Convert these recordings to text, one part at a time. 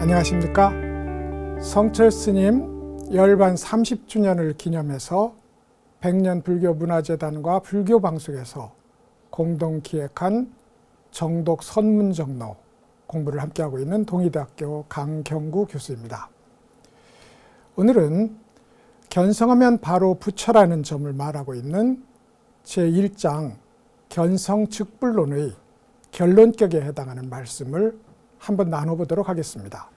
안녕하십니까? 성철 스님 열반 30주년을 기념해서 백년 불교문화재단과 불교방송에서 공동 기획한 정독 선문정로 공부를 함께하고 있는 동의대학교 강경구 교수입니다. 오늘은 견성하면 바로 부처라는 점을 말하고 있는 제1장 견성즉불론의 결론격에 해당하는 말씀을 한번 나눠보도록 하겠습니다.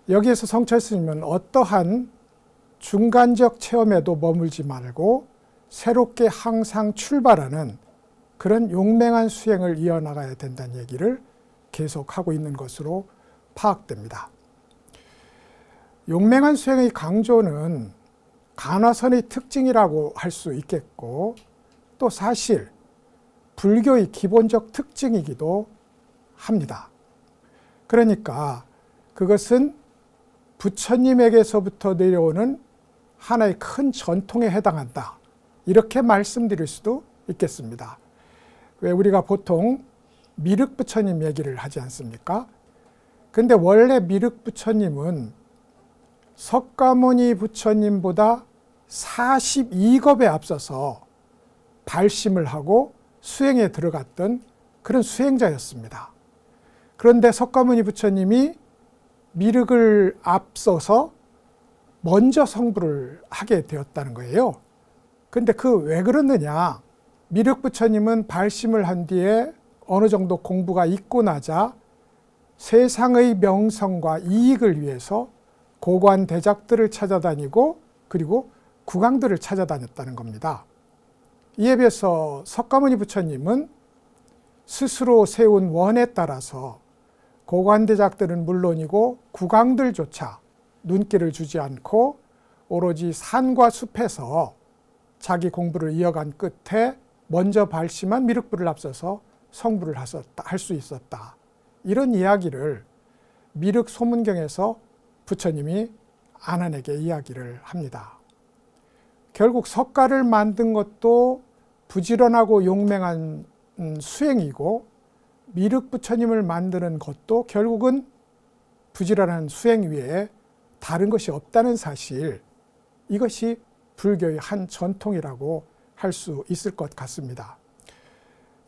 여기에서 성철 스님은 어떠한 중간적 체험에도 머물지 말고 새롭게 항상 출발하는 그런 용맹한 수행을 이어나가야 된다는 얘기를 계속하고 있는 것으로 파악됩니다. 용맹한 수행의 강조는 간화선의 특징이라고 할 수 있겠고, 또 사실 불교의 기본적 특징이기도 합니다. 그러니까 그것은 부처님에게서부터 내려오는 하나의 큰 전통에 해당한다, 이렇게 말씀드릴 수도 있겠습니다. 왜 우리가 보통 미륵부처님 얘기를 하지 않습니까? 근데 원래 미륵부처님은 석가모니 부처님보다 42겁에 앞서서 발심을 하고 수행에 들어갔던 그런 수행자였습니다. 그런데 석가모니 부처님이 미륵을 앞서서 먼저 성불을 하게 되었다는 거예요. 근데 왜 그러느냐? 미륵 부처님은 발심을 한 뒤에 어느 정도 공부가 있고 나자 세상의 명성과 이익을 위해서 고관 대작들을 찾아다니고 그리고 국왕들을 찾아다녔다는 겁니다. 이에 비해서 석가모니 부처님은 스스로 세운 원에 따라서 고관 대작들은 물론이고 국왕들조차 눈길을 주지 않고 오로지 산과 숲에서 자기 공부를 이어간 끝에 먼저 발심한 미륵불을 앞서서 성불을 할 수 있었다. 이런 이야기를 미륵 소문경에서 부처님이 아난에게 이야기를 합니다. 결국 석가를 만든 것도 부지런하고 용맹한 수행이고, 미륵 부처님을 만드는 것도 결국은 부지런한 수행 외에 다른 것이 없다는 사실, 이것이 불교의 한 전통이라고 할 수 있을 것 같습니다.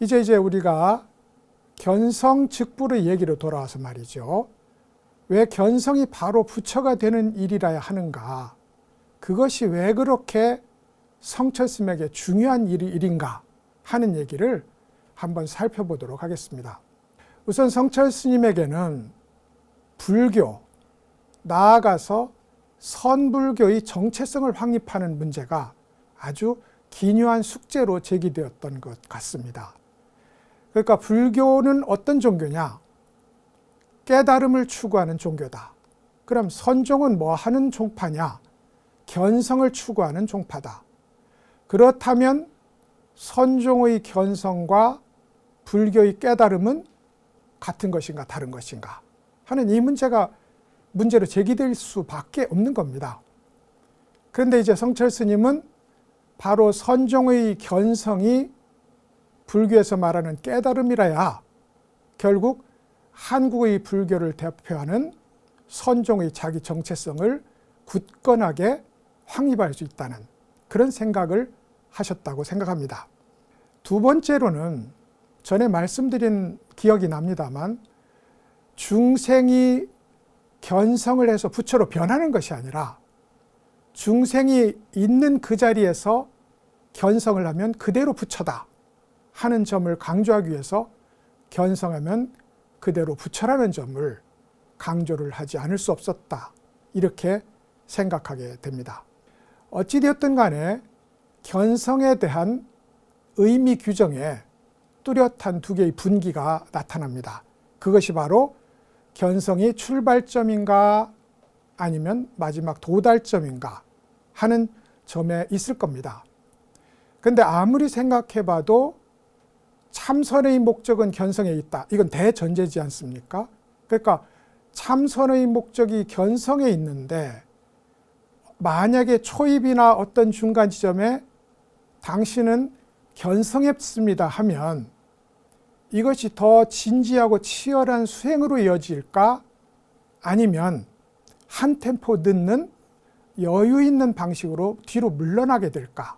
이제 우리가 견성즉불의 얘기로 돌아와서 말이죠. 왜 견성이 바로 부처가 되는 일이라야 하는가? 그것이 왜 그렇게 성철 스님에게 중요한 일인가 하는 얘기를 한번 살펴보도록 하겠습니다. 우선 성철 스님에게는 불교, 나아가서 선불교의 정체성을 확립하는 문제가 아주 기묘한 숙제로 제기되었던 것 같습니다. 그러니까 불교는 어떤 종교냐? 깨달음을 추구하는 종교다. 그럼 선종은 뭐 하는 종파냐? 견성을 추구하는 종파다. 그렇다면 선종의 견성과 불교의 깨달음은 같은 것인가 다른 것인가 하는 이 문제로 제기될 수밖에 없는 겁니다. 그런데 이제 성철 스님은 바로 선종의 견성이 불교에서 말하는 깨달음이라야 결국 한국의 불교를 대표하는 선종의 자기 정체성을 굳건하게 확립할 수 있다는 그런 생각을 하셨다고 생각합니다. 두 번째로는 전에 말씀드린 기억이 납니다만, 중생이 견성을 해서 부처로 변하는 것이 아니라 중생이 있는 그 자리에서 견성을 하면 그대로 부처다 하는 점을 강조하기 위해서 견성하면 그대로 부처라는 점을 강조를 하지 않을 수 없었다, 이렇게 생각하게 됩니다. 어찌되었든 간에 견성에 대한 의미 규정에 뚜렷한 두 개의 분기가 나타납니다. 그것이 바로 견성이 출발점인가 아니면 마지막 도달점인가 하는 점에 있을 겁니다. 그런데 아무리 생각해봐도 참선의 목적은 견성에 있다, 이건 대전제지 않습니까? 그러니까 참선의 목적이 견성에 있는데 만약에 초입이나 어떤 중간 지점에 당신은 견성했습니다 하면 이것이 더 진지하고 치열한 수행으로 이어질까? 아니면 한 템포 늦는 여유 있는 방식으로 뒤로 물러나게 될까?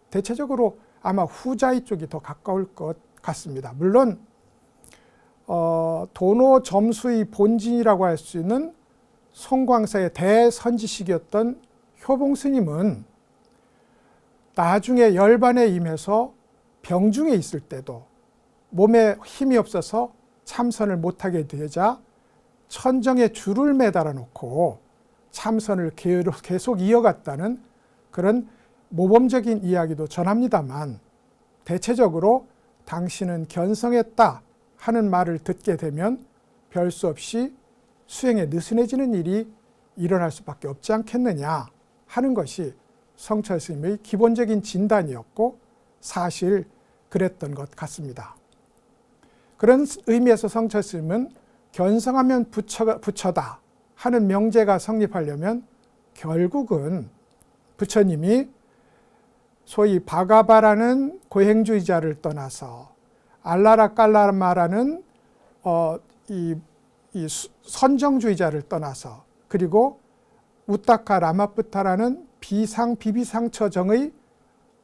대체적으로 아마 후자의 쪽이 더 가까울 것 같습니다. 물론 도노 점수의 본진이라고 할 수 있는 송광사의 대선지식이었던 효봉 스님은 나중에 열반에 임해서 병중에 있을 때도 몸에 힘이 없어서 참선을 못하게 되자 천정에 줄을 매달아 놓고 참선을 계속 이어갔다는 그런 모범적인 이야기도 전합니다만, 대체적으로 당신은 견성했다 하는 말을 듣게 되면 별 수 없이 수행에 느슨해지는 일이 일어날 수밖에 없지 않겠느냐 하는 것이 성철 스님의 기본적인 진단이었고 사실 그랬던 것 같습니다. 그런 의미에서 성철 스님은 견성하면 부처다 하는 명제가 성립하려면 결국은 부처님이 소위 바가바라는 고행주의자를 떠나서 알라라 깔라마라는 이 선정주의자를 떠나서, 그리고 우타카 라마푸타라는 비비상처정의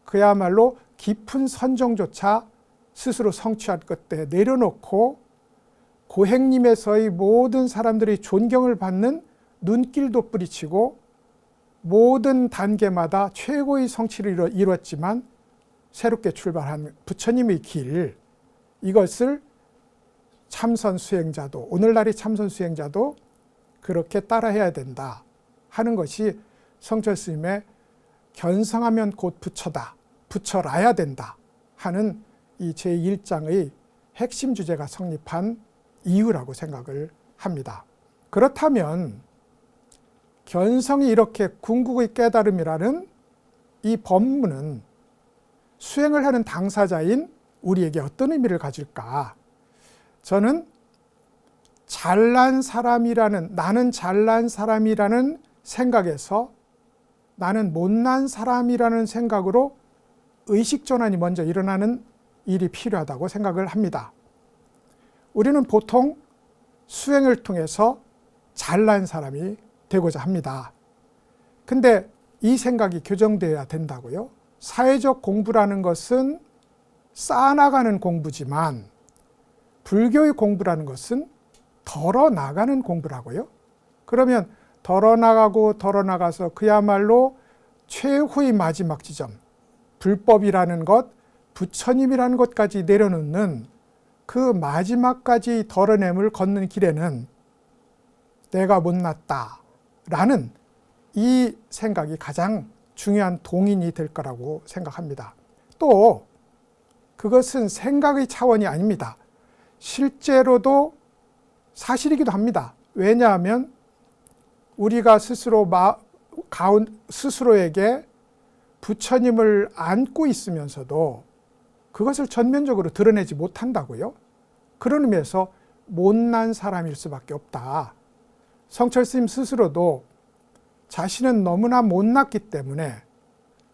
그야말로 깊은 선정조차 스스로 성취한 끝에 내려놓고 고행님에서의 모든 사람들이 존경을 받는 눈길도 뿌리치고 모든 단계마다 최고의 성취를 이뤘지만 새롭게 출발한 부처님의 길, 이것을 참선 수행자도, 오늘날의 참선 수행자도 그렇게 따라해야 된다 하는 것이 성철 스님의 견성하면 곧 부처다, 부처라야 된다 하는 이 제1장의 핵심 주제가 성립한 이유라고 생각을 합니다. 그렇다면 견성이 이렇게 궁극의 깨달음이라는 이 법문은 수행을 하는 당사자인 우리에게 어떤 의미를 가질까? 저는 나는 잘난 사람이라는 생각에서 나는 못난 사람이라는 생각으로 의식전환이 먼저 일어나는 일이 필요하다고 생각을 합니다. 우리는 보통 수행을 통해서 잘난 사람이 되고자 합니다. 근데 이 생각이 교정되어야 된다고요? 사회적 공부라는 것은 쌓아나가는 공부지만 불교의 공부라는 것은 덜어나가는 공부라고요? 그러면 덜어나가서 그야말로 최후의 마지막 지점, 불법이라는 것, 부처님이라는 것까지 내려놓는 그 마지막까지 덜어냄을 걷는 길에는 내가 못났다라는 이 생각이 가장 중요한 동인이 될 거라고 생각합니다. 또 그것은 생각의 차원이 아닙니다. 실제로도 사실이기도 합니다. 왜냐하면 우리가 스스로에게 부처님을 안고 있으면서도 그것을 전면적으로 드러내지 못한다고요? 그런 의미에서 못난 사람일 수밖에 없다. 성철 스님 스스로도 자신은 너무나 못났기 때문에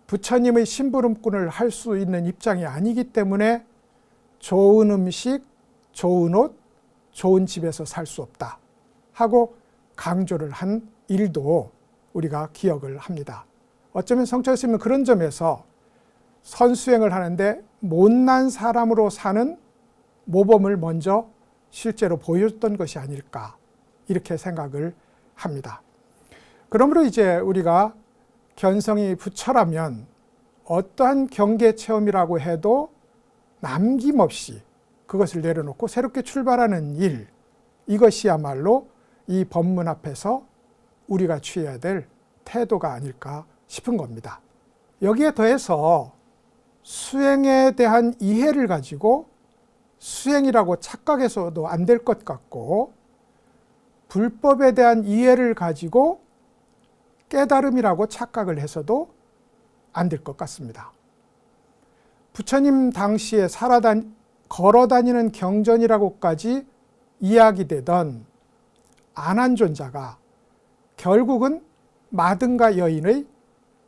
부처님의 심부름꾼을 할 수 있는 입장이 아니기 때문에 좋은 음식, 좋은 옷, 좋은 집에서 살 수 없다 하고 강조를 한 일도 우리가 기억을 합니다. 어쩌면 성철 스님은 그런 점에서 선수행을 하는데 못난 사람으로 사는 모범을 먼저 실제로 보여줬던 것이 아닐까, 이렇게 생각을 합니다. 그러므로 이제 우리가 견성이 부처라면 어떠한 경계 체험이라고 해도 남김없이 그것을 내려놓고 새롭게 출발하는 일, 이것이야말로 이 법문 앞에서 우리가 취해야 될 태도가 아닐까 싶은 겁니다. 여기에 더해서 수행에 대한 이해를 가지고 수행이라고 착각해서도 안 될 것 같고, 불법에 대한 이해를 가지고 깨달음이라고 착각을 해서도 안 될 것 같습니다. 부처님 당시에 걸어다니는 경전이라고까지 이야기되던 안한존자가 결국은 마등가 여인의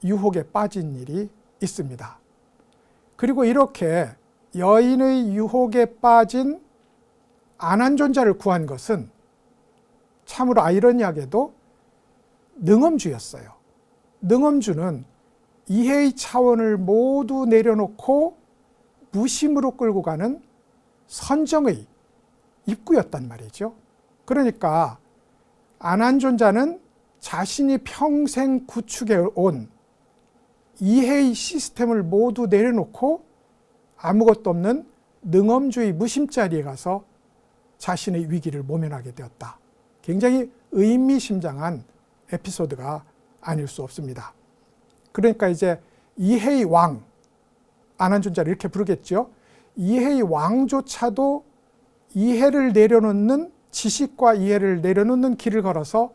유혹에 빠진 일이 있습니다. 그리고 이렇게 여인의 유혹에 빠진 안한존자를 구한 것은 참으로 아이러니하게도 능엄주였어요. 능엄주는 이해의 차원을 모두 내려놓고 무심으로 끌고 가는 선정의 입구였단 말이죠. 그러니까 안한존자는 자신이 평생 구축해온 이해의 시스템을 모두 내려놓고 아무것도 없는 능엄주의 무심자리에 가서 자신의 위기를 모면하게 되었다. 굉장히 의미심장한 에피소드가 아닐 수 없습니다. 그러니까 이제 이해의 왕, 안한존자를 이렇게 부르겠죠. 이해의 왕조차도 이해를 내려놓는, 지식과 이해를 내려놓는 길을 걸어서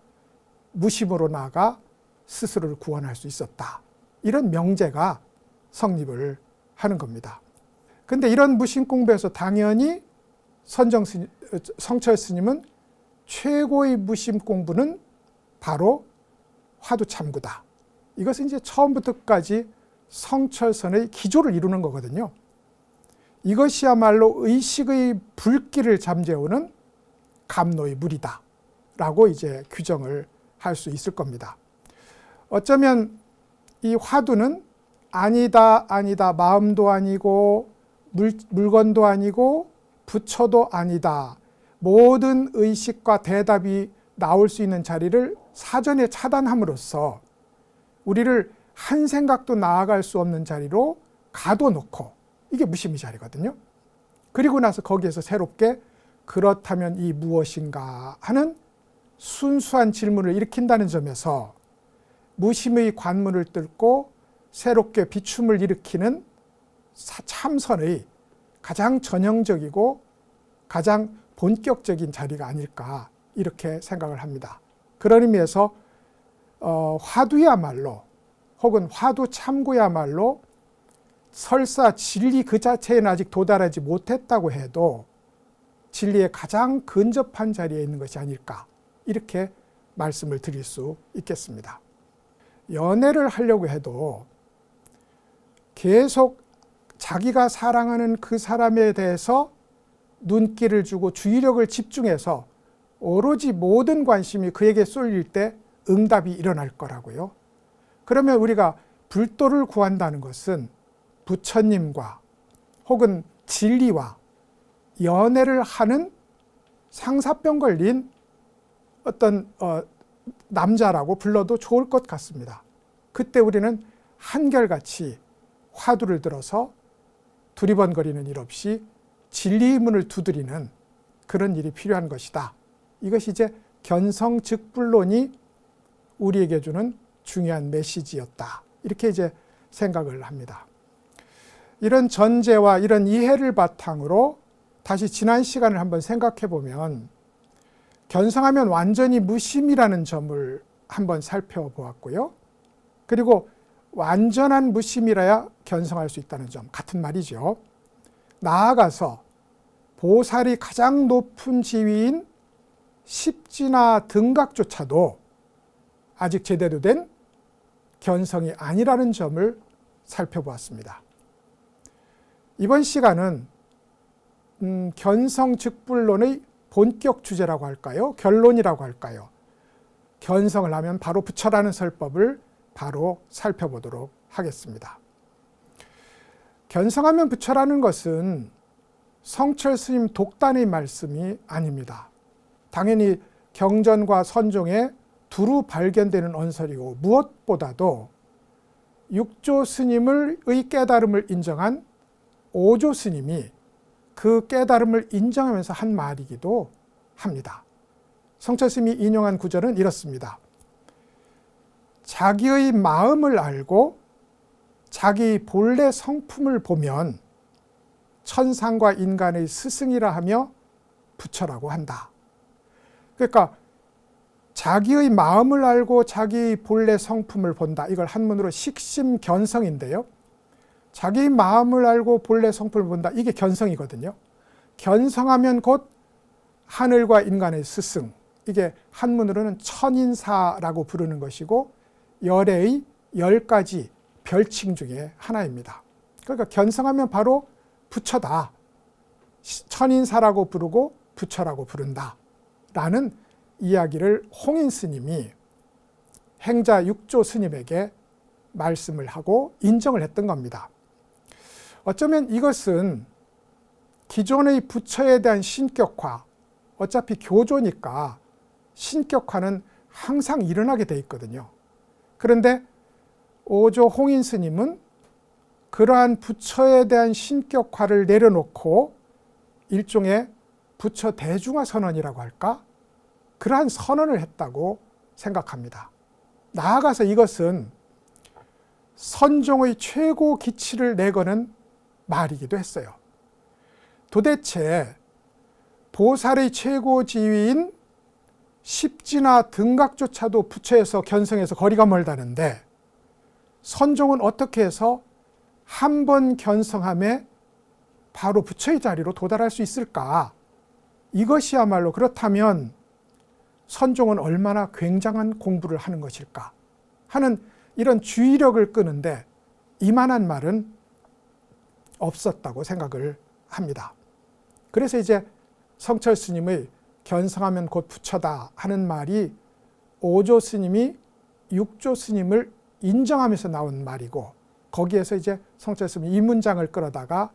무심으로 나아가 스스로를 구원할 수 있었다. 이런 명제가 성립을 하는 겁니다. 근데 이런 무심 공부에서 당연히 성철 스님은 최고의 무심 공부는 바로 화두참구다. 이것은 이제 처음부터 끝까지 성철선의 기조를 이루는 거거든요. 이것이야말로 의식의 불길을 잠재우는 감노의 물이다 라고 이제 규정을 할 수 있을 겁니다. 어쩌면 이 화두는 아니다, 아니다, 마음도 아니고 물건도 아니고 부처도 아니다. 모든 의식과 대답이 나올 수 있는 자리를 사전에 차단함으로써 우리를 한 생각도 나아갈 수 없는 자리로 가둬놓고, 이게 무심의 자리거든요. 그리고 나서 거기에서 새롭게 그렇다면 이 무엇인가 하는 순수한 질문을 일으킨다는 점에서 무심의 관문을 뚫고 새롭게 비춤을 일으키는 참선의 가장 전형적이고 가장 본격적인 자리가 아닐까, 이렇게 생각을 합니다. 그런 의미에서 화두야말로, 혹은 화두 참고야말로 설사 진리 그 자체에는 아직 도달하지 못했다고 해도 진리에 가장 근접한 자리에 있는 것이 아닐까, 이렇게 말씀을 드릴 수 있겠습니다. 연애를 하려고 해도 계속 자기가 사랑하는 그 사람에 대해서 눈길을 주고 주의력을 집중해서 오로지 모든 관심이 그에게 쏠릴 때 응답이 일어날 거라고요. 그러면 우리가 불도를 구한다는 것은 부처님과 혹은 진리와 연애를 하는 상사병 걸린 어떤 남자라고 불러도 좋을 것 같습니다. 그때 우리는 한결같이 화두를 들어서 두리번거리는 일 없이 진리의 문을 두드리는 그런 일이 필요한 것이다. 이것이 이제 견성즉불론이 우리에게 주는 중요한 메시지였다. 이렇게 이제 생각을 합니다. 이런 전제와 이런 이해를 바탕으로 다시 지난 시간을 한번 생각해 보면 견성하면 완전히 무심이라는 점을 한번 살펴보았고요. 그리고 완전한 무심이라야 견성할 수 있다는 점, 같은 말이죠. 나아가서 보살이 가장 높은 지위인 십지나 등각조차도 아직 제대로 된 견성이 아니라는 점을 살펴보았습니다. 이번 시간은 견성즉불론의 본격 주제라고 할까요? 결론이라고 할까요? 견성을 하면 바로 부처라는 설법을 바로 살펴보도록 하겠습니다. 견성하면 부처라는 것은 성철 스님 독단의 말씀이 아닙니다. 당연히 경전과 선종에 두루 발견되는 언설이고, 무엇보다도 육조 스님의 깨달음을 인정한 오조 스님이 그 깨달음을 인정하면서 한 말이기도 합니다. 성철 스님이 인용한 구절은 이렇습니다. 자기의 마음을 알고 자기 본래 성품을 보면 천상과 인간의 스승이라 하며 부처라고 한다. 그러니까 자기의 마음을 알고 자기 본래 성품을 본다. 이걸 한문으로 식심견성인데요. 자기 마음을 알고 본래 성품을 본다. 이게 견성이거든요. 견성하면 곧 하늘과 인간의 스승. 이게 한문으로는 천인사라고 부르는 것이고 열애의 10가지 별칭 중에 하나입니다. 그러니까 견성하면 바로 부처다. 천인사라고 부르고 부처라고 부른다. 라는 이야기를 홍인 스님이 행자 6조 스님에게 말씀을 하고 인정을 했던 겁니다. 어쩌면 이것은 기존의 부처에 대한 신격화, 어차피 교조니까 신격화는 항상 일어나게 돼 있거든요. 그런데 5조 홍인 스님은 그러한 부처에 대한 신격화를 내려놓고 일종의 부처 대중화 선언이라고 할까? 그러한 선언을 했다고 생각합니다. 나아가서 이것은 선종의 최고 기치를 내거는 말이기도 했어요. 도대체 보살의 최고 지위인 십지나 등각조차도 부처에서 견성해서 거리가 멀다는데 선종은 어떻게 해서 한 번 견성함에 바로 부처의 자리로 도달할 수 있을까? 이것이야말로 그렇다면 선종은 얼마나 굉장한 공부를 하는 것일까 하는 이런 주의력을 끄는데 이만한 말은 없었다고 생각을 합니다. 그래서 이제 성철 스님의 견성하면 곧 부처다 하는 말이 5조 스님이 6조 스님을 인정하면서 나온 말이고, 거기에서 이제 성철 스님이 이 문장을 끌어다가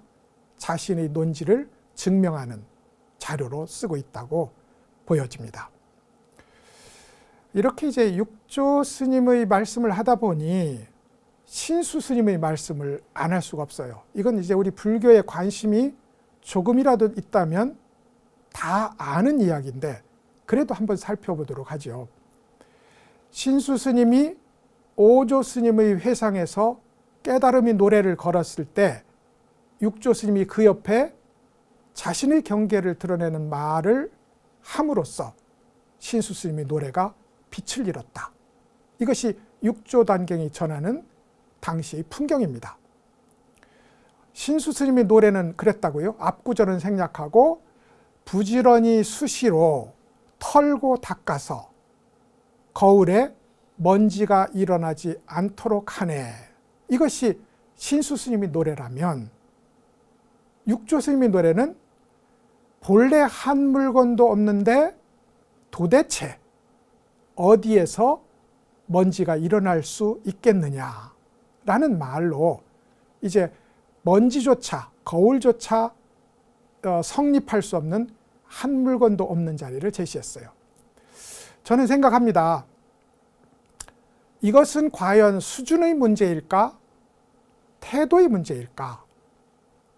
자신의 논지를 증명하는 자료로 쓰고 있다고 보여집니다. 이렇게 이제 6조 스님의 말씀을 하다 보니 신수 스님의 말씀을 안 할 수가 없어요. 이건 이제 우리 불교에 관심이 조금이라도 있다면 다 아는 이야기인데 그래도 한번 살펴보도록 하죠. 신수 스님이 5조 스님의 회상에서 깨달음의 노래를 걸었을 때 6조 스님이 그 옆에 자신의 경계를 드러내는 말을 함으로써 신수 스님의 노래가 빛을 잃었다. 이것이 6조 단경이 전하는 당시의 풍경입니다. 신수 스님의 노래는 그랬다고요. 앞구절은 생략하고 부지런히 수시로 털고 닦아서 거울에 먼지가 일어나지 않도록 하네. 이것이 신수 스님의 노래라면 6조 스님의 노래는 본래 한 물건도 없는데 도대체 어디에서 먼지가 일어날 수 있겠느냐라는 말로 이제 먼지조차 거울조차 성립할 수 없는 한 물건도 없는 자리를 제시했어요. 저는 생각합니다. 이것은 과연 수준의 문제일까? 태도의 문제일까?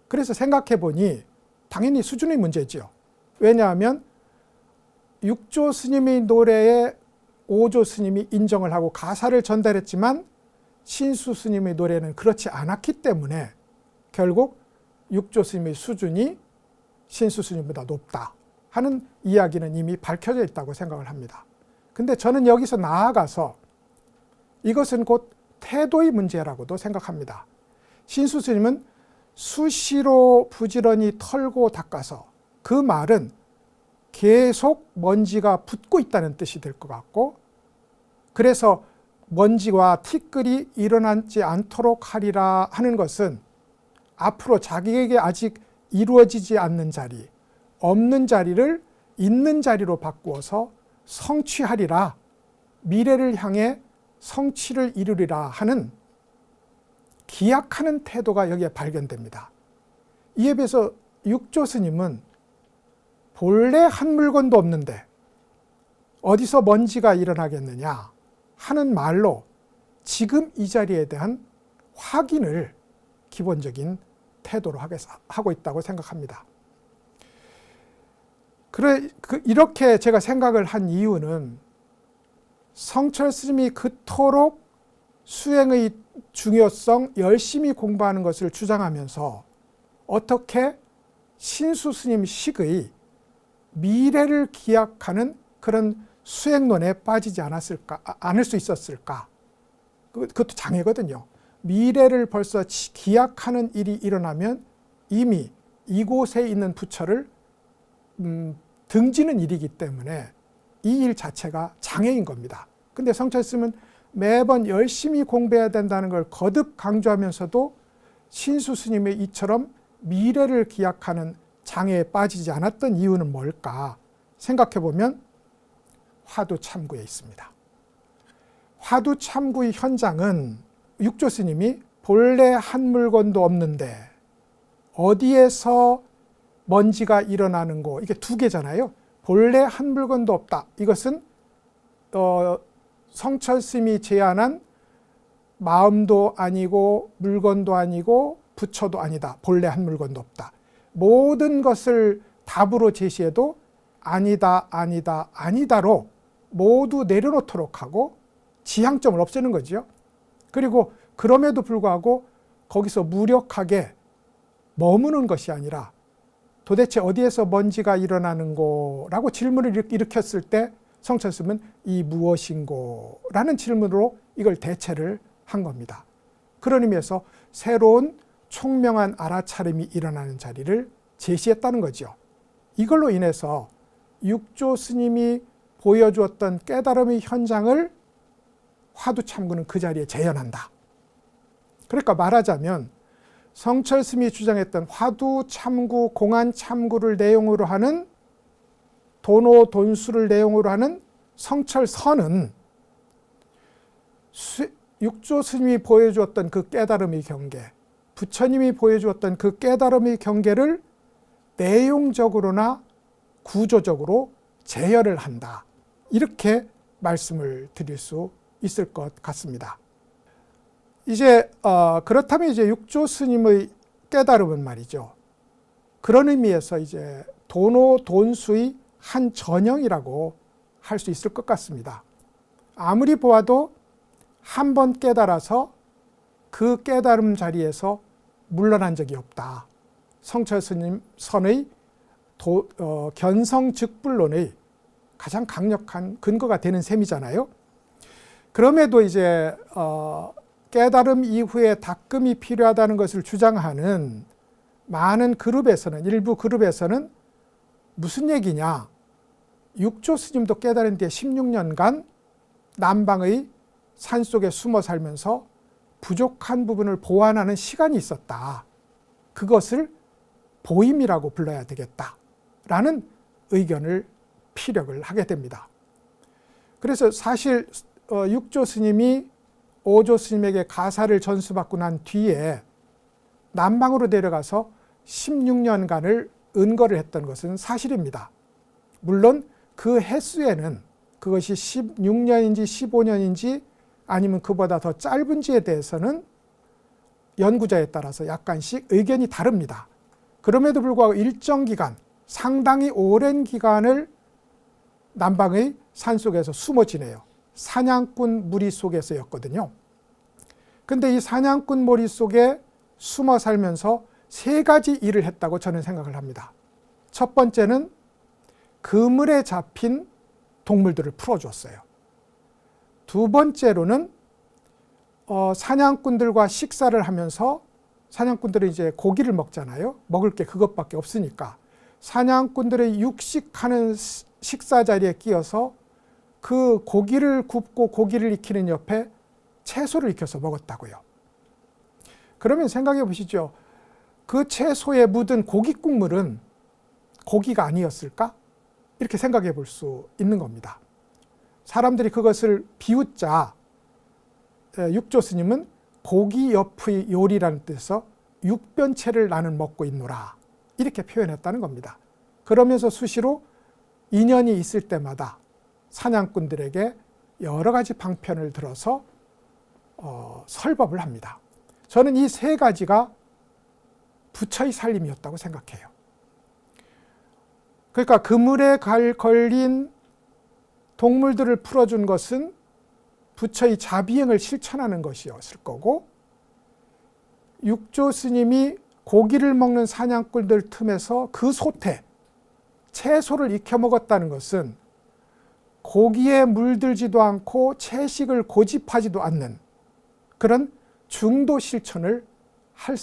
그래서 생각해 보니 당연히 수준의 문제지요. 왜냐하면 6조 스님의 노래에 5조 스님이 인정을 하고 가사를 전달했지만 신수 스님의 노래는 그렇지 않았기 때문에 결국 6조 스님의 수준이 신수 스님보다 높다 하는 이야기는 이미 밝혀져 있다고 생각을 합니다. 근데 저는 여기서 나아가서 이것은 곧 태도의 문제라고도 생각합니다. 신수 스님은 수시로 부지런히 털고 닦아서, 그 말은 계속 먼지가 붙고 있다는 뜻이 될 것 같고, 그래서 먼지와 티끌이 일어나지 않도록 하리라 하는 것은 앞으로 자기에게 아직 이루어지지 않는 자리, 없는 자리를 있는 자리로 바꾸어서 성취하리라, 미래를 향해 성취를 이루리라 하는 기약하는 태도가 여기에 발견됩니다. 이에 비해서 6조 스님은 본래 한 물건도 없는데 어디서 먼지가 일어나겠느냐 하는 말로 지금 이 자리에 대한 확인을 기본적인 태도로 하고 있다고 생각합니다. 이렇게 제가 생각을 한 이유는 성철 스님이 그토록 수행의 중요성, 열심히 공부하는 것을 주장하면서 어떻게 신수 스님 식의 미래를 기약하는 그런 수행론에 빠지지 않을 수 있었을까? 그것도 장애거든요. 미래를 벌써 기약하는 일이 일어나면 이미 이곳에 있는 부처를 등지는 일이기 때문에 이 일 자체가 장애인 겁니다. 근데 성철 스님은 매번 열심히 공부해야 된다는 걸 거듭 강조하면서도 신수 스님의 이처럼 미래를 기약하는 장애에 빠지지 않았던 이유는 뭘까 생각해 보면 화두참구에 있습니다. 화두참구의 현장은 육조 스님이 본래 한 물건도 없는데 어디에서 먼지가 일어나는 거, 이게 두 개잖아요. 본래 한 물건도 없다. 이것은 성철 스님이 제안한 마음도 아니고 물건도 아니고 부처도 아니다. 본래 한 물건도 없다. 모든 것을 답으로 제시해도 아니다, 아니다, 아니다로 모두 내려놓도록 하고 지향점을 없애는 거죠. 그리고 그럼에도 불구하고 거기서 무력하게 머무는 것이 아니라 도대체 어디에서 먼지가 일어나는 거라고 질문을 일으켰을 때 성철 스님은 이 무엇인고? 라는 질문으로 이걸 대체를 한 겁니다. 그런 의미에서 새로운 총명한 알아차림이 일어나는 자리를 제시했다는 거죠. 이걸로 인해서 육조 스님이 보여주었던 깨달음의 현장을 화두참구는 그 자리에 재현한다. 그러니까 말하자면 성철 스님이 주장했던 화두참구, 공안참구를 내용으로 하는 도노돈수를 내용으로 하는 성철선은 육조 스님이 보여주었던 그 깨달음의 경계, 부처님이 보여주었던 그 깨달음의 경계를 내용적으로나 구조적으로 재현을 한다. 이렇게 말씀을 드릴 수 있을 것 같습니다. 이제 그렇다면 이제 육조 스님의 깨달음은 말이죠. 그런 의미에서 이제 도노돈수의 한 전형이라고 할 수 있을 것 같습니다. 아무리 보아도 한 번 깨달아서 그 깨달음 자리에서 물러난 적이 없다. 성철 스님 선의 견성즉불론의 가장 강력한 근거가 되는 셈이잖아요. 그럼에도 이제 깨달음 이후에 닦음이 필요하다는 것을 주장하는 많은 그룹에서는, 일부 그룹에서는 무슨 얘기냐, 육조 스님도 깨달은 뒤에 16년간 남방의 산속에 숨어 살면서 부족한 부분을 보완하는 시간이 있었다. 그것을 보임이라고 불러야 되겠다라는 의견을 피력을 하게 됩니다. 그래서 사실 육조 스님이 오조 스님에게 가사를 전수받고 난 뒤에 남방으로 내려가서 16년간을 은거를 했던 것은 사실입니다. 물론 그 횟수에는 그것이 16년인지 15년인지 아니면 그보다 더 짧은지에 대해서는 연구자에 따라서 약간씩 의견이 다릅니다. 그럼에도 불구하고 일정 기간, 상당히 오랜 기간을 남방의 산속에서 숨어 지내요. 사냥꾼 무리 속에서였거든요. 근데 이 사냥꾼 무리 속에 숨어 살면서 세 가지 일을 했다고 저는 생각을 합니다. 첫 번째는 그물에 잡힌 동물들을 풀어줬어요. 두 번째로는 사냥꾼들과 식사를 하면서, 사냥꾼들은 이제 고기를 먹잖아요. 먹을 게 그것밖에 없으니까 사냥꾼들의 육식하는 식사 자리에 끼어서 그 고기를 굽고 고기를 익히는 옆에 채소를 익혀서 먹었다고요. 그러면 생각해 보시죠. 그 채소에 묻은 고기 국물은 고기가 아니었을까? 이렇게 생각해 볼 수 있는 겁니다. 사람들이 그것을 비웃자 육조 스님은 고기 옆의 요리라는 뜻에서 육변체를 나는 먹고 있노라, 이렇게 표현했다는 겁니다. 그러면서 수시로 인연이 있을 때마다 사냥꾼들에게 여러 가지 방편을 들어서 설법을 합니다. 저는 이 세 가지가 부처의 살림이었다고 생각해요. 그러니까 그물에 걸린 동물들을 풀어준 것은 부처의 자비행을 실천하는 것이었을 거고, 육조 스님이 고기를 먹는 사냥꾼들 틈에서 그 소태, 채소를 익혀 먹었다는 것은 고기에 물들지도 않고 채식을 고집하지도 않는 그런 중도 실천을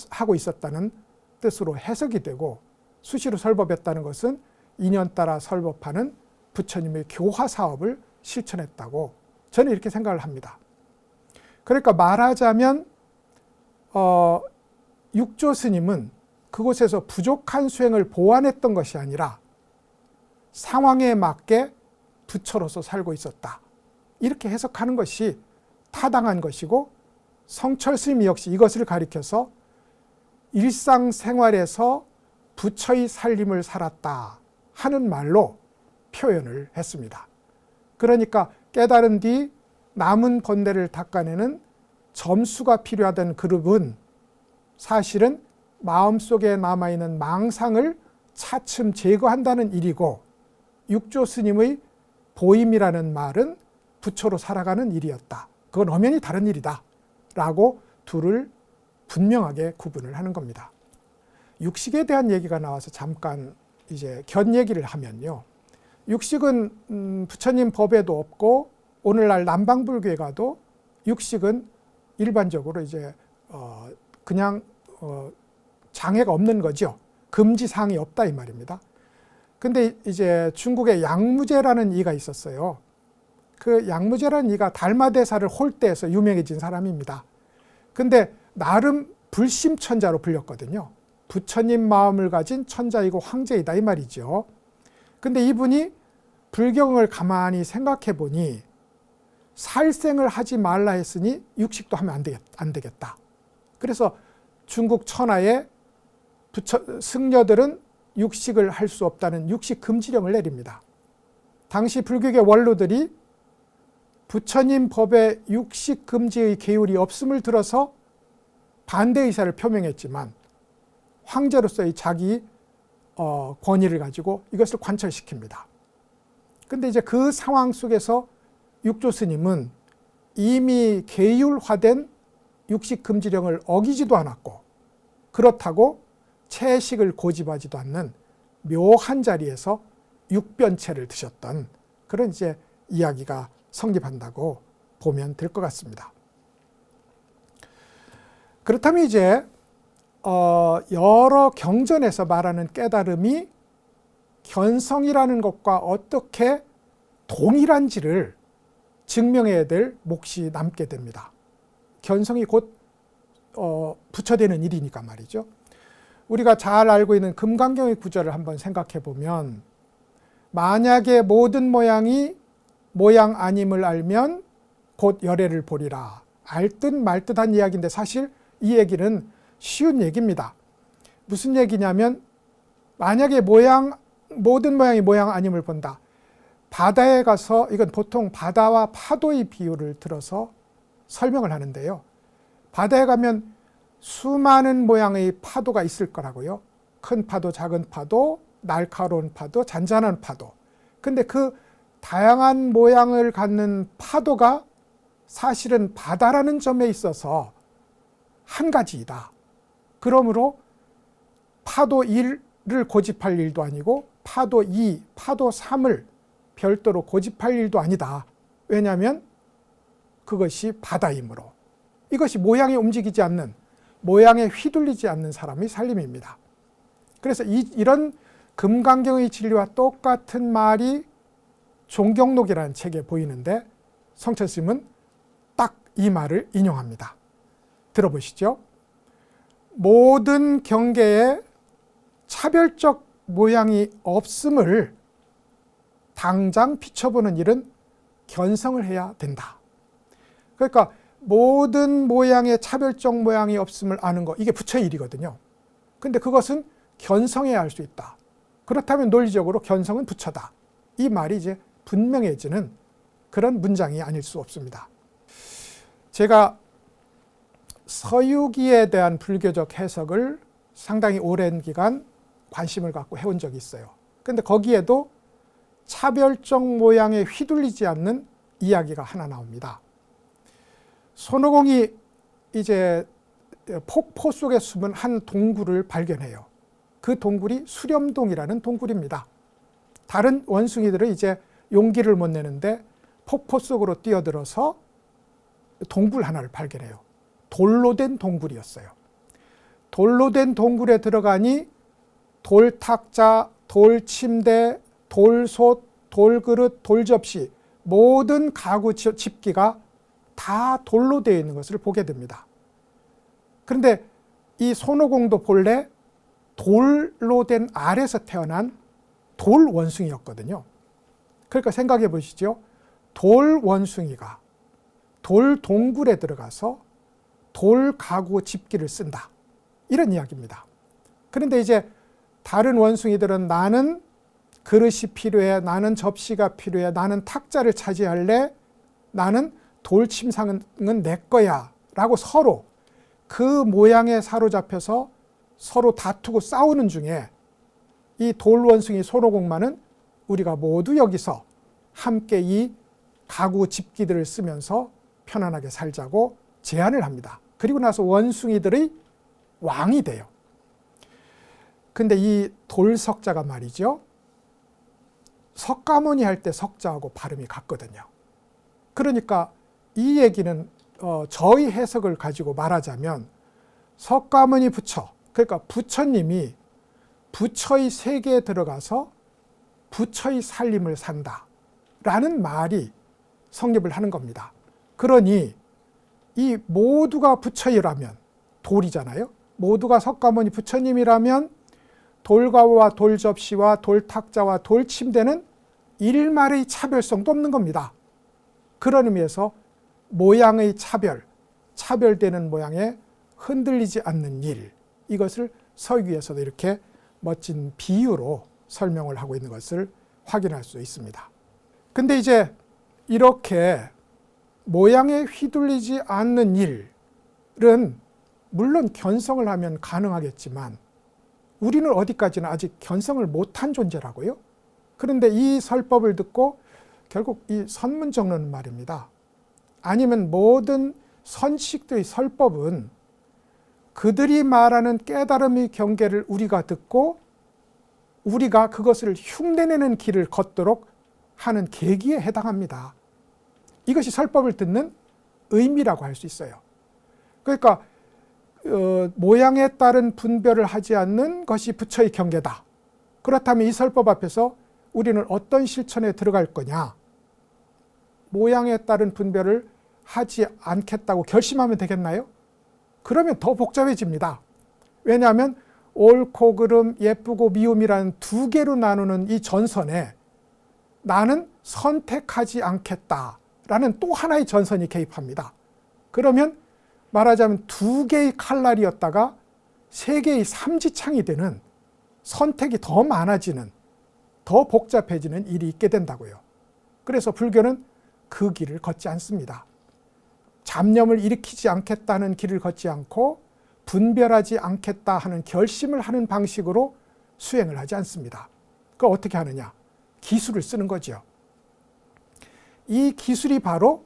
하고 있었다는 뜻으로 해석이 되고, 수시로 설법했다는 것은 인연 따라 설법하는 부처님의 교화 사업을 실천했다고 저는 이렇게 생각을 합니다. 그러니까 말하자면 육조 스님은 그곳에서 부족한 수행을 보완했던 것이 아니라 상황에 맞게 부처로서 살고 있었다. 이렇게 해석하는 것이 타당한 것이고, 성철 스님 역시 이것을 가리켜서 일상생활에서 부처의 살림을 살았다 하는 말로 표현을 했습니다. 그러니까 깨달은 뒤 남은 번뇌를 닦아내는 점수가 필요하던 그룹은 사실은 마음속에 남아있는 망상을 차츰 제거한다는 일이고, 육조 스님의 보임이라는 말은 부처로 살아가는 일이었다. 그건 엄연히 다른 일이다 라고 둘을 분명하게 구분을 하는 겁니다. 육식에 대한 얘기가 나와서 잠깐 이제 견 얘기를 하면요. 육식은 부처님 법에도 없고, 오늘날 남방불교에 가도 육식은 일반적으로 이제 그냥 장애가 없는 거죠. 금지사항이 없다 이 말입니다. 근데 이제 중국에 양무제라는 이가 있었어요. 그 양무제라는 이가 달마대사를 홀 때에서 유명해진 사람입니다. 근데 나름 불심천자로 불렸거든요. 부처님 마음을 가진 천자이고 황제이다 이 말이죠. 근데 이분이 불경을 가만히 생각해 보니 살생을 하지 말라 했으니 육식도 하면 안 되겠다. 그래서 중국 천하의 승려들은 육식을 할 수 없다는 육식 금지령을 내립니다. 당시 불교계 원로들이 부처님 법에 육식 금지의 계율이 없음을 들어서 반대 의사를 표명했지만 황제로서의 자기 권위를 가지고 이것을 관철시킵니다. 근데 이제 그 상황 속에서 육조 스님은 이미 계율화된 육식 금지령을 어기지도 않았고, 그렇다고 채식을 고집하지도 않는 묘한 자리에서 육변체를 드셨던 그런 이제 이야기가 성립한다고 보면 될 것 같습니다. 그렇다면 이제 여러 경전에서 말하는 깨달음이 견성이라는 것과 어떻게 동일한지를 증명해야 될 몫이 남게 됩니다. 견성이 곧 부처되는 일이니까 말이죠. 우리가 잘 알고 있는 금강경의 구절을 한번 생각해 보면, 만약에 모든 모양이 모양 아님을 알면 곧 열애를 보리라. 알듯 말듯한 이야기인데 사실 이 얘기는 쉬운 얘기입니다. 무슨 얘기냐면, 만약에 모든 모양이 모양 아님을 본다. 바다에 가서, 이건 보통 바다와 파도의 비유를 들어서 설명을 하는데요. 바다에 가면 수많은 모양의 파도가 있을 거라고요. 큰 파도, 작은 파도, 날카로운 파도, 잔잔한 파도. 근데 그 다양한 모양을 갖는 파도가 사실은 바다라는 점에 있어서 한 가지이다. 그러므로 파도 1을 고집할 일도 아니고 파도 2, 파도 3을 별도로 고집할 일도 아니다. 왜냐하면 그것이 바다이므로. 이것이 모양이 움직이지 않는, 모양에 휘둘리지 않는 사람이 살림입니다. 그래서 이런 금강경의 진리와 똑같은 말이 종경록이라는 책에 보이는데, 성철 스님은 딱 이 말을 인용합니다. 들어보시죠. 모든 경계에 차별적 모양이 없음을 당장 비춰보는 일은 견성을 해야 된다. 그러니까 모든 모양의 차별적 모양이 없음을 아는 거, 이게 부처의 일이거든요. 근데 그것은 견성해야 할 수 있다. 그렇다면 논리적으로 견성은 부처다. 이 말이 이제 분명해지는 그런 문장이 아닐 수 없습니다. 제가 서유기에 대한 불교적 해석을 상당히 오랜 기간 관심을 갖고 해온 적이 있어요. 근데 거기에도 차별적 모양에 휘둘리지 않는 이야기가 하나 나옵니다. 손오공이 이제 폭포 속에 숨은 한 동굴을 발견해요. 그 동굴이 수렴동이라는 동굴입니다. 다른 원숭이들은 이제 용기를 못 내는데 폭포 속으로 뛰어들어서 동굴 하나를 발견해요. 돌로 된 동굴이었어요. 돌로 된 동굴에 들어가니 돌탁자, 돌침대, 돌솥, 돌그릇, 돌접시, 모든 가구 집기가 다 돌로 되어 있는 것을 보게 됩니다. 그런데 이 손오공도 본래 돌로 된 알에서 태어난 돌 원숭이였거든요. 그러니까 생각해 보시죠. 돌 원숭이가 돌 동굴에 들어가서 돌 가구 집기를 쓴다. 이런 이야기입니다. 그런데 이제 다른 원숭이들은 나는 그릇이 필요해, 나는 접시가 필요해, 나는 탁자를 차지할래, 나는 돌침상은 내 거야 라고 서로 그 모양에 사로잡혀서 서로 다투고 싸우는 중에 이 돌원숭이 손오공만은 우리가 모두 여기서 함께 이 가구 집기들을 쓰면서 편안하게 살자고 제안을 합니다. 그리고 나서 원숭이들의 왕이 돼요. 근데 이 돌석자가 말이죠. 석가모니 할 때 석자하고 발음이 같거든요. 그러니까 이 얘기는 저의 해석을 가지고 말하자면 석가모니 부처, 그러니까 부처님이 부처의 세계에 들어가서 부처의 살림을 산다라는 말이 성립을 하는 겁니다. 그러니 이 모두가 부처이라면 돌이잖아요. 모두가 석가모니 부처님이라면 돌가구와 돌접시와 돌탁자와 돌침대는 일말의 차별성도 없는 겁니다. 그런 의미에서 모양의 차별되는 모양에 흔들리지 않는 일, 이것을 서기에서도 이렇게 멋진 비유로 설명을 하고 있는 것을 확인할 수 있습니다. 근데 이제 이렇게 모양에 휘둘리지 않는 일은 물론 견성을 하면 가능하겠지만 우리는 어디까지나 아직 견성을 못한 존재라고요. 그런데 이 설법을 듣고 결국 이 선문정론은 말입니다. 아니면 모든 선식들의 설법은 그들이 말하는 깨달음의 경계를 우리가 듣고 우리가 그것을 흉내내는 길을 걷도록 하는 계기에 해당합니다. 이것이 설법을 듣는 의미라고 할 수 있어요. 그러니까 모양에 따른 분별을 하지 않는 것이 부처의 경계다. 그렇다면 이 설법 앞에서 우리는 어떤 실천에 들어갈 거냐? 모양에 따른 분별을 하지 않겠다고 결심하면 되겠나요? 그러면 더 복잡해집니다. 왜냐하면 옳고 그름, 예쁘고 미움이라는 두 개로 나누는 이 전선에 나는 선택하지 않겠다라는 또 하나의 전선이 개입합니다. 그러면 말하자면 두 개의 칼날이었다가 세 개의 삼지창이 되는 선택이 더 많아지는, 더 복잡해지는 일이 있게 된다고요. 그래서 불교는 그 길을 걷지 않습니다. 잡념을 일으키지 않겠다는 길을 걷지 않고 분별하지 않겠다 하는 결심을 하는 방식으로 수행을 하지 않습니다. 그걸 어떻게 하느냐? 기술을 쓰는 거죠. 이 기술이 바로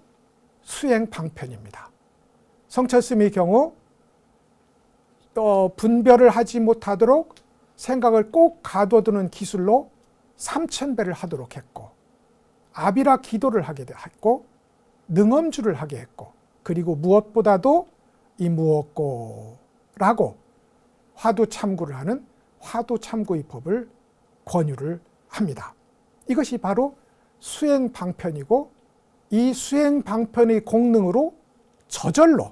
수행 방편입니다. 성철스님의 경우 분별을 하지 못하도록 생각을 꼭 가둬두는 기술로 3000배를 하도록 했고, 아비라 기도를 하게 했고, 능엄주를 하게 했고, 그리고 무엇보다도 이 무엇고라고 화두참구를 하는 화두참구의 법을 권유를 합니다. 이것이 바로 수행방편이고, 이 수행방편의 공능으로 저절로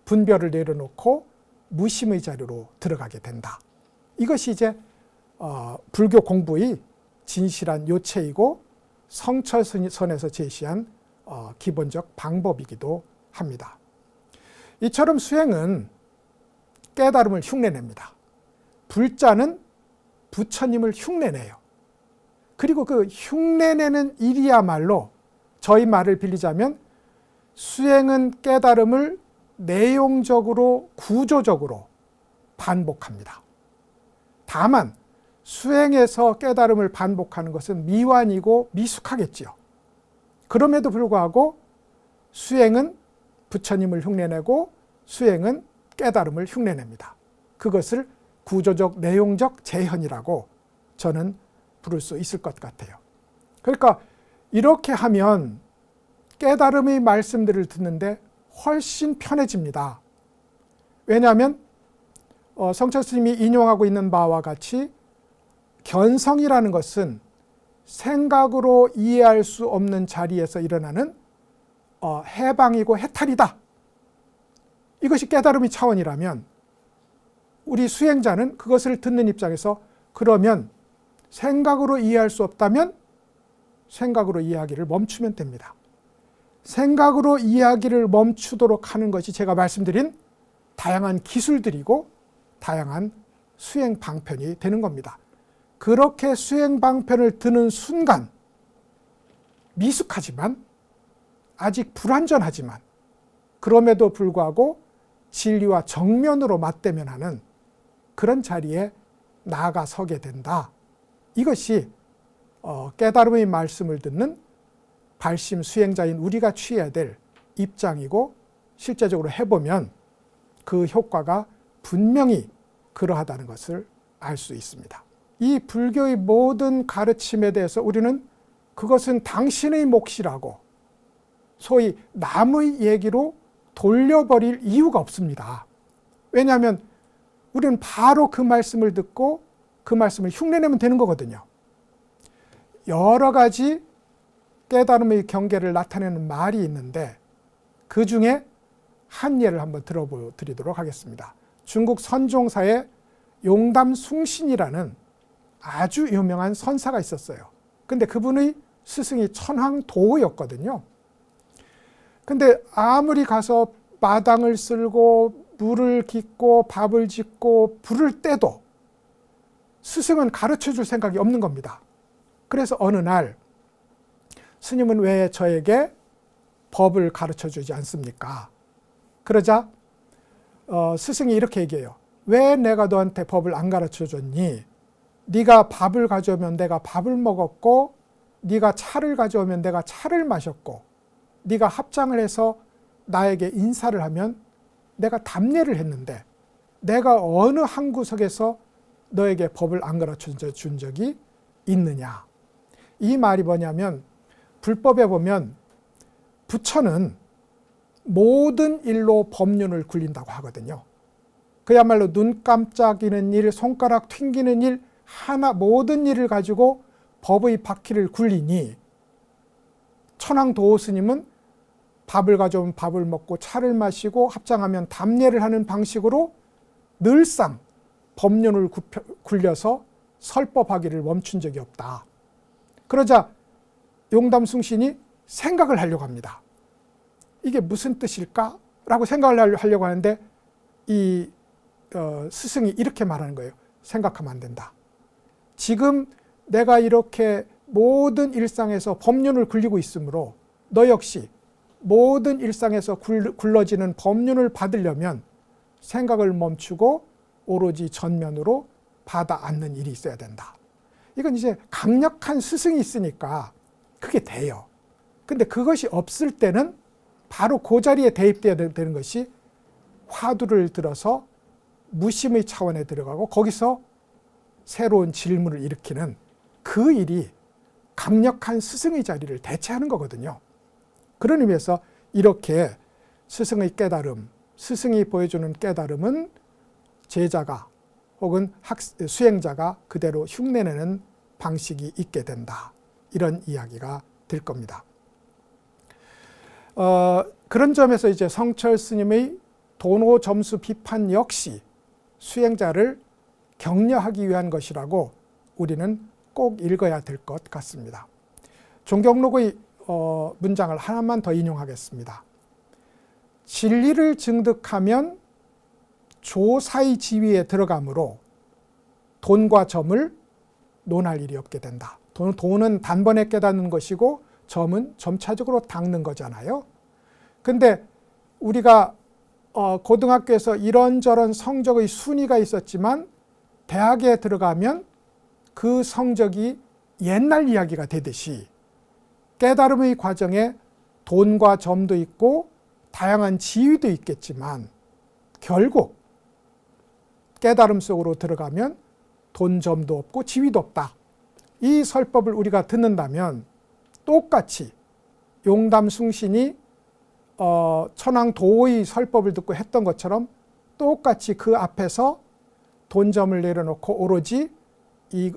분별을 내려놓고 무심의 자리로 들어가게 된다. 이것이 이제 불교 공부의 진실한 요체이고 성철선에서 제시한 기본적 방법이기도 합니다. 이처럼 수행은 깨달음을 흉내냅니다. 불자는 부처님을 흉내내요. 그리고 그 흉내내는 일이야말로 저희 말을 빌리자면 수행은 깨달음을 내용적으로 구조적으로 반복합니다. 다만 수행에서 깨달음을 반복하는 것은 미완이고 미숙하겠지요. 그럼에도 불구하고 수행은 부처님을 흉내내고 수행은 깨달음을 흉내냅니다. 그것을 구조적 내용적 재현이라고 저는 부를 수 있을 것 같아요. 그러니까 이렇게 하면 깨달음의 말씀들을 듣는데 훨씬 편해집니다. 왜냐하면 성철스님이 인용하고 있는 바와 같이 견성이라는 것은 생각으로 이해할 수 없는 자리에서 일어나는 해방이고 해탈이다. 이것이 깨달음의 차원이라면 우리 수행자는 그것을 듣는 입장에서 그러면 생각으로 이해할 수 없다면 생각으로 이야기를 멈추면 됩니다. 생각으로 이야기를 멈추도록 하는 것이 제가 말씀드린 다양한 기술들이고 다양한 수행 방편이 되는 겁니다. 그렇게 수행 방편을 드는 순간 미숙하지만 아직 불완전하지만 그럼에도 불구하고 진리와 정면으로 맞대면하는 그런 자리에 나아가 서게 된다. 이것이 깨달음의 말씀을 듣는 발심 수행자인 우리가 취해야 될 입장이고 실제적으로 해보면 그 효과가 분명히 그러하다는 것을 알 수 있습니다. 이 불교의 모든 가르침에 대해서 우리는 그것은 당신의 몫이라고 소위 남의 얘기로 돌려버릴 이유가 없습니다. 왜냐하면 우리는 바로 그 말씀을 듣고 그 말씀을 흉내내면 되는 거거든요. 여러 가지 깨달음의 경계를 나타내는 말이 있는데 그 중에 한 예를 한번 들어드리도록 하겠습니다. 중국 선종사의 용담숭신이라는 아주 유명한 선사가 있었어요. 근데 그분의 스승이 천황도였거든요. 근데 아무리 가서 마당을 쓸고 물을 깃고 밥을 짓고 불을 떼도 스승은 가르쳐 줄 생각이 없는 겁니다. 그래서 어느 날 스님은 왜 저에게 법을 가르쳐 주지 않습니까? 그러자 스승이 이렇게 얘기해요. 왜 내가 너한테 법을 안 가르쳐 줬니? 네가 밥을 가져오면 내가 밥을 먹었고 네가 차를 가져오면 내가 차를 마셨고 네가 합장을 해서 나에게 인사를 하면 내가 답례를 했는데 내가 어느 한 구석에서 너에게 법을 안 가르쳐 준 적이 있느냐. 이 말이 뭐냐면 불법에 보면 부처는 모든 일로 법륜을 굴린다고 하거든요. 그야말로 눈 깜짝이는 일, 손가락 튕기는 일, 하나 모든 일을 가지고 법의 바퀴를 굴리니 천황도호 스님은 밥을 가져오면 밥을 먹고 차를 마시고 합장하면 답례를 하는 방식으로 늘상 법륜을 굴려서 설법하기를 멈춘 적이 없다. 그러자 용담숭신이 생각을 하려고 합니다. 이게 무슨 뜻일까? 라고 생각을 하려고 하는데 이 스승이 이렇게 말하는 거예요. 생각하면 안 된다. 지금 내가 이렇게 모든 일상에서 법륜을 굴리고 있으므로 너 역시 모든 일상에서 굴러지는 법륜을 받으려면 생각을 멈추고 오로지 전면으로 받아 안는 일이 있어야 된다. 이건 이제 강력한 스승이 있으니까 그게 돼요. 근데 그것이 없을 때는 바로 그 자리에 대입돼야 되는 것이 화두를 들어서 무심의 차원에 들어가고 거기서 새로운 질문을 일으키는 그 일이 강력한 스승의 자리를 대체하는 거거든요. 그런 의미에서 이렇게 스승의 깨달음, 스승이 보여주는 깨달음은 제자가 혹은 수행자가 그대로 흉내내는 방식이 있게 된다. 이런 이야기가 될 겁니다. 그런 점에서 이제 성철 스님의 도노 점수 비판 역시 수행자를 격려하기 위한 것이라고 우리는 꼭 읽어야 될 것 같습니다. 종경록의 문장을 하나만 더 인용하겠습니다. 진리를 증득하면 조사의 지위에 들어가므로 돈과 점을 논할 일이 없게 된다. 돈은 단번에 깨닫는 것이고 점은 점차적으로 닦는 거잖아요. 근데 우리가 고등학교에서 이런저런 성적의 순위가 있었지만 대학에 들어가면 그 성적이 옛날 이야기가 되듯이 깨달음의 과정에 돈과 점도 있고 다양한 지위도 있겠지만 결국 깨달음 속으로 들어가면 돈, 점도 없고 지위도 없다. 이 설법을 우리가 듣는다면 똑같이 용담숭신이 천황도의 설법을 듣고 했던 것처럼 똑같이 그 앞에서 돈점을 내려놓고 오로지 이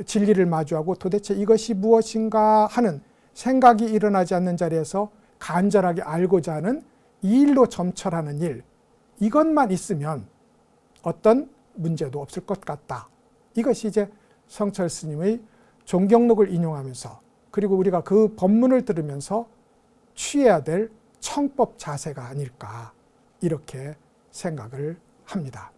진리를 마주하고 도대체 이것이 무엇인가 하는 생각이 일어나지 않는 자리에서 간절하게 알고자 하는 이 일로 점철하는 일, 이것만 있으면 어떤 문제도 없을 것 같다. 이것이 이제 성철 스님의 종경록을 인용하면서 그리고 우리가 그 법문을 들으면서 취해야 될 청법 자세가 아닐까 이렇게 생각을 합니다.